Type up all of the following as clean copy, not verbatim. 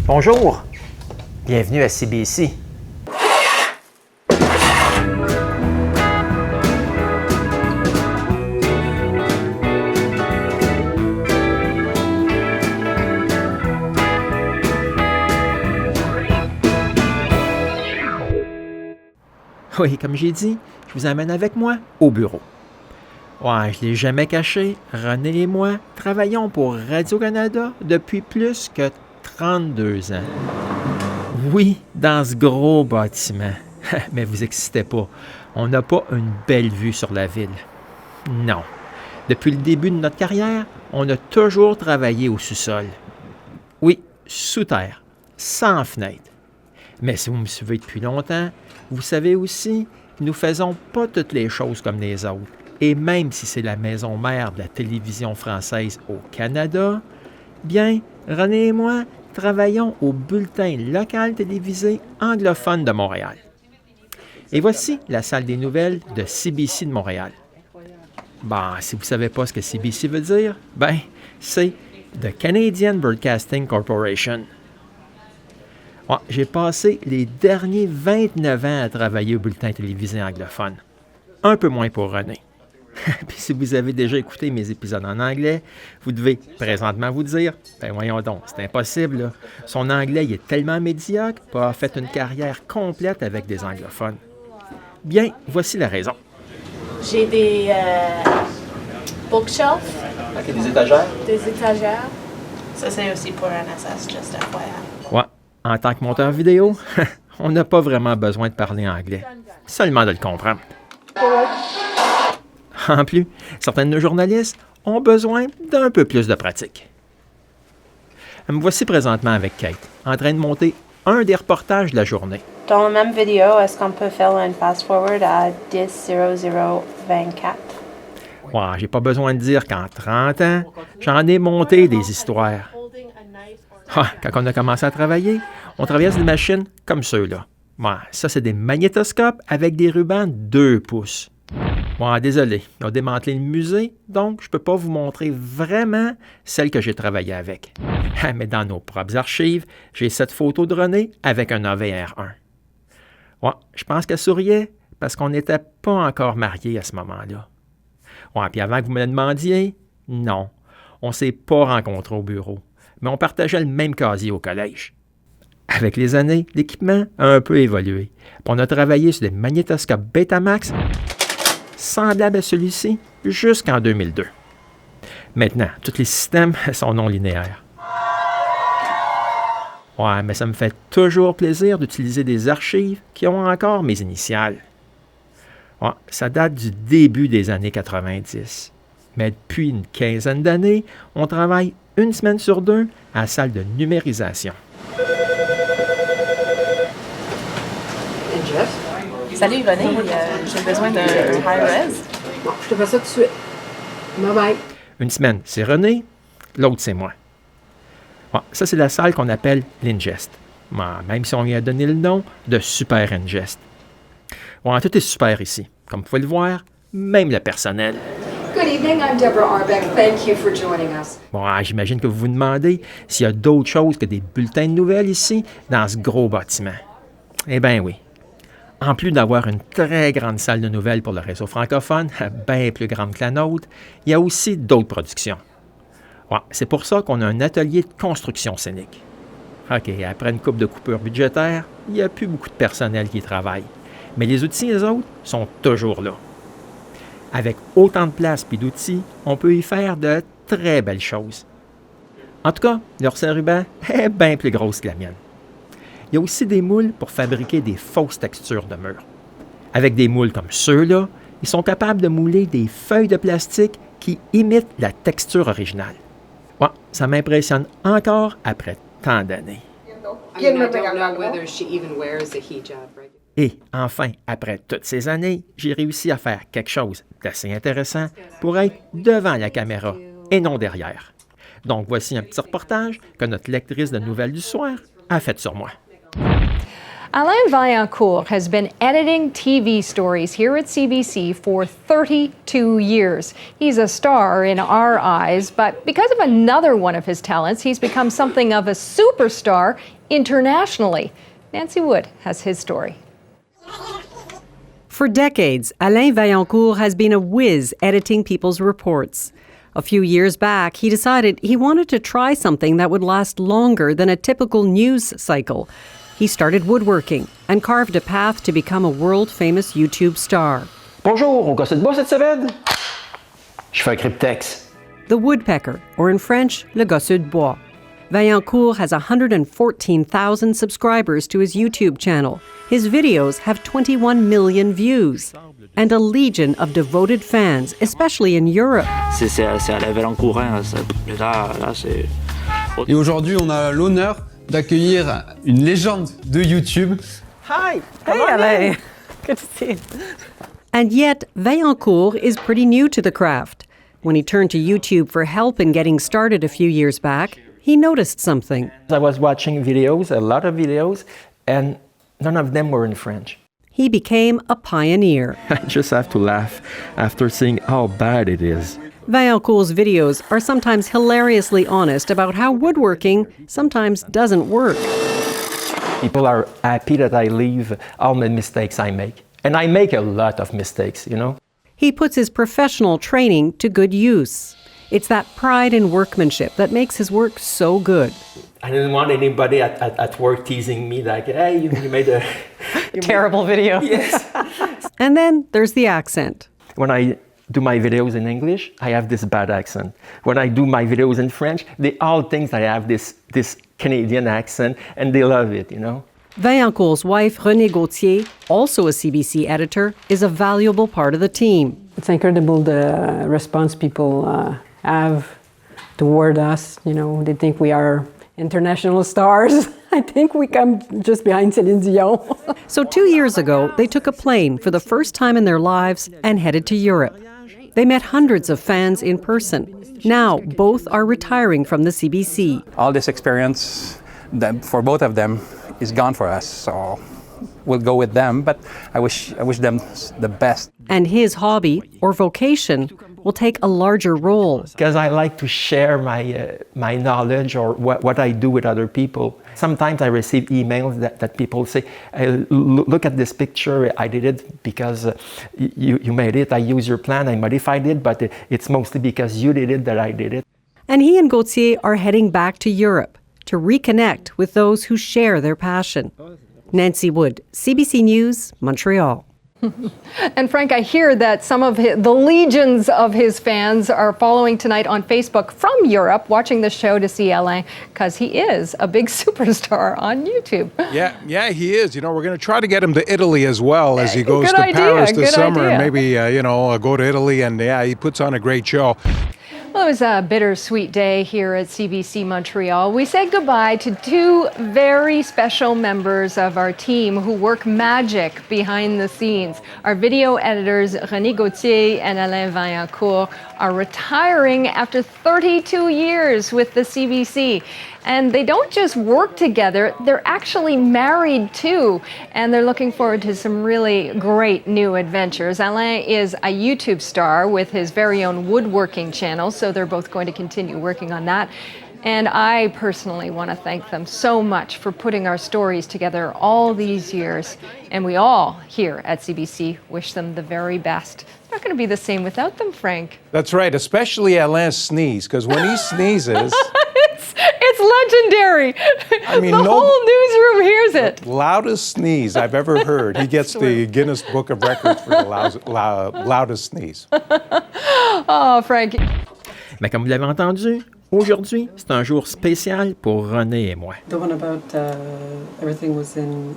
Bonjour, bienvenue à CBC. Oui, comme j'ai dit, je vous amène avec moi au bureau. Ouais, je ne l'ai jamais caché, René et moi travaillons pour Radio-Canada depuis plus que 32 ans. Oui, dans ce gros bâtiment. Mais vous excitez pas, on n'a pas une belle vue sur la ville. Non. Depuis le début de notre carrière, on a toujours travaillé au sous-sol. Oui, sous terre, sans fenêtre. Mais si vous me suivez depuis longtemps, vous savez aussi que nous ne faisons pas toutes les choses comme les autres. Et même si c'est la maison mère de la télévision française au Canada, bien, René et moi travaillons au bulletin local télévisé anglophone de Montréal. Et voici la salle des nouvelles de CBC de Montréal. Ben, si vous ne savez pas ce que CBC veut dire, ben, c'est The Canadian Broadcasting Corporation. Ouais, j'ai passé les derniers 29 ans à travailler au bulletin télévisé anglophone. Un peu moins pour René. Puis si vous avez déjà écouté mes épisodes en anglais, vous devez présentement vous dire, ben voyons donc, c'est impossible, là. Son anglais il est tellement médiocre qu'il a fait une carrière complète avec des anglophones. Bien, voici la raison. J'ai des bookshelves. OK, des étagères? Des étagères. Ça, c'est aussi pour NSS, just FYI. Ouais, en tant que monteur vidéo, on n'a pas vraiment besoin de parler anglais, seulement de le comprendre. En plus, certains de nos journalistes ont besoin d'un peu plus de pratique. Me voici présentement avec Kate, en train de monter un des reportages de la journée. Dans la même vidéo, est-ce qu'on peut faire un fast-forward à 10:0024? Ouais, j'ai pas besoin de dire qu'en 30 ans, j'en ai monté des histoires. Ah, quand on a commencé à travailler, on travaillait sur des machines comme ceux-là. Ouais, ça, c'est des magnétoscopes avec des rubans 2 pouces. Bon, désolé, ils ont démantelé le musée, donc je ne peux pas vous montrer vraiment celle que j'ai travaillé avec. Mais dans nos propres archives, j'ai cette photo de René avec un AVR1. Ouais, je pense qu'elle souriait parce qu'on n'était pas encore mariés à ce moment-là. Ouais, puis avant que vous me le demandiez, non, on ne s'est pas rencontrés au bureau, mais on partageait le même casier au collège. Avec les années, l'équipement a un peu évolué. Puis on a travaillé sur des magnétoscopes Betamax semblable à celui-ci jusqu'en 2002. Maintenant, tous les systèmes sont non linéaires. Ouais, mais ça me fait toujours plaisir d'utiliser des archives qui ont encore mes initiales. Ouais, ça date du début des années 90. Mais depuis une quinzaine d'années, on travaille une semaine sur 2 à la salle de numérisation. Jeff? Salut René, j'ai besoin d'un high-res. Bon, je te fais ça tout de suite. Bye-bye. Une semaine, c'est René, l'autre, c'est moi. Ouais, ça, c'est la salle qu'on appelle l'Ingest. Ouais, même si on lui a donné le nom de Super Ingest. Ouais, tout est super ici. Comme vous pouvez le voir, même le personnel. Good evening, I'm Deborah Arbeck. Thank you for joining us. Bon, j'imagine que vous vous demandez s'il y a d'autres choses que des bulletins de nouvelles ici, dans ce gros bâtiment. Eh bien oui. En plus d'avoir une très grande salle de nouvelles pour le réseau francophone, bien plus grande que la nôtre, il y a aussi d'autres productions. Ouais, c'est pour ça qu'on a un atelier de construction scénique. OK, après une couple de coupures budgétaires, il n'y a plus beaucoup de personnel qui y travaille. Mais les outils, les autres, sont toujours là. Avec autant de place et d'outils, on peut y faire de très belles choses. En tout cas, leur ruban est bien plus grosse que la mienne. Il y a aussi des moules pour fabriquer des fausses textures de murs. Avec des moules comme ceux-là, ils sont capables de mouler des feuilles de plastique qui imitent la texture originale. Ouais, ça m'impressionne encore après tant d'années. Et enfin, après toutes ces années, j'ai réussi à faire quelque chose d'assez intéressant pour être devant la caméra et non derrière. Donc voici un petit reportage que notre lectrice de nouvelles du soir a fait sur moi. Alain Vaillancourt has been editing TV stories here at CBC for 32 years. He's a star in our eyes, but because of another one of his talents, he's become something of a superstar internationally. Nancy Wood has his story. For decades, Alain Vaillancourt has been a whiz editing people's reports. A few years back, he decided he wanted to try something that would last longer than a typical news cycle. He started woodworking and carved a path to become a world-famous YouTube star. Bonjour, on gosse de bois cette semaine? Je fais un cryptex. The woodpecker, or in French, le gosseux de bois. Vaillancourt has 114,000 subscribers to his YouTube channel. His videos have 21 million views and a legion of devoted fans, especially in Europe. C'est Alain Vaillancourt, hein, là c'est... Et aujourd'hui, on a l'honneur d'accueillir une légende de YouTube. Hi! Hey, Alain. Good to see you. And yet, Vaillancourt is pretty new to the craft. When he turned to YouTube for help in getting started a few years back, he noticed something. I was watching videos, a lot of videos, and none of them were in French. He became a pioneer. I just have to laugh after seeing how bad it is. Vaillancourt's videos are sometimes hilariously honest about how woodworking sometimes doesn't work. People are happy that I leave all the mistakes I make. And I make a lot of mistakes, you know? He puts his professional training to good use. It's that pride in workmanship that makes his work so good. I didn't want anybody at work teasing me like, hey, you made a... Terrible video. Yes. And then there's the accent. When I do my videos in English, I have this bad accent. When I do my videos in French, they all think I have this Canadian accent, and they love it, you know? Vaillancourt's wife, Renée Gauthier, also a CBC editor, is a valuable part of the team. It's incredible the response people have toward us. You know, they think we are international stars. I think we come just behind Céline Dion. So 2 years ago, they took a plane for the first time in their lives and headed to Europe. They met hundreds of fans in person. Now, both are retiring from the CBC. All this experience for both of them is gone for us, so we'll go with them, but I wish them the best. And his hobby, or vocation, will take a larger role. Because I like to share my knowledge or what I do with other people. Sometimes I receive emails that people say, hey, look at this picture, I did it because you made it, I used your plan, I modified it, but it's mostly because you did it that I did it. And he and Gauthier are heading back to Europe to reconnect with those who share their passion. Nancy Wood, CBC News, Montreal. And Frank, I hear that some of the legions of his fans are following tonight on Facebook from Europe, watching the show to see Alain, because he is a big superstar on YouTube. Yeah, he is. You know, we're going to try to get him to Italy as well as he goes Good to idea, Paris this good summer. idea. And maybe, go to Italy. And yeah, he puts on a great show. Well, it was a bittersweet day here at CBC Montreal. We said goodbye to two very special members of our team who work magic behind the scenes. Our video editors, Renée Gauthier and Alain Vaillancourt, are retiring after 32 years with the CBC. And they don't just work together, they're actually married too. And they're looking forward to some really great new adventures. Alain is a YouTube star with his very own woodworking channel, so they're both going to continue working on that. And I personally want to thank them so much for putting our stories together all these years. And we all here at CBC wish them the very best. It's not going to be the same without them, Frank. That's right, especially Alain's sneeze, because when he sneezes... It's legendary. I mean, the whole newsroom hears it. Loudest sneeze I've ever heard. He gets the Guinness Book of Records for the loudest sneeze. Oh, Frank. Mais comme vous l'avez entendu, aujourd'hui, c'est un jour spécial pour René et moi. The one about everything was in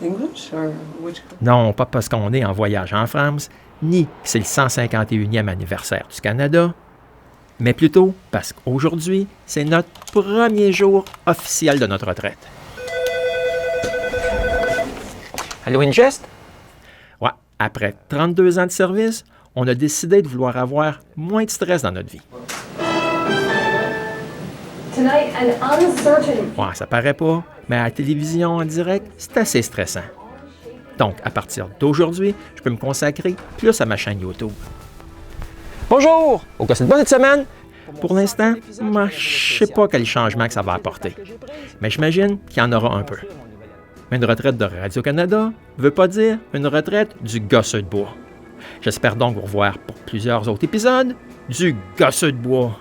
English or which? Non, pas parce qu'on est en voyage en France, ni que c'est le 151e anniversaire du Canada, mais plutôt parce qu'aujourd'hui, c'est notre premier jour officiel de notre retraite. Halloween geste? Ouais, après 32 ans de service, on a décidé de vouloir avoir moins de stress dans notre vie. Tonight, an uncertain... Ouais, ça paraît pas, Mais à la télévision en direct, c'est assez stressant. Donc, à partir d'aujourd'hui, je peux me consacrer plus à ma chaîne YouTube. Bonjour! Au Gossett Bois cette semaine, pour l'instant, je ne sais pas quel changement que ça va apporter. Mais j'imagine qu'il y en aura un peu. Mais une retraite de Radio-Canada ne veut pas dire une retraite du Gossett Bois. J'espère donc vous revoir pour plusieurs autres épisodes du Gossett Bois.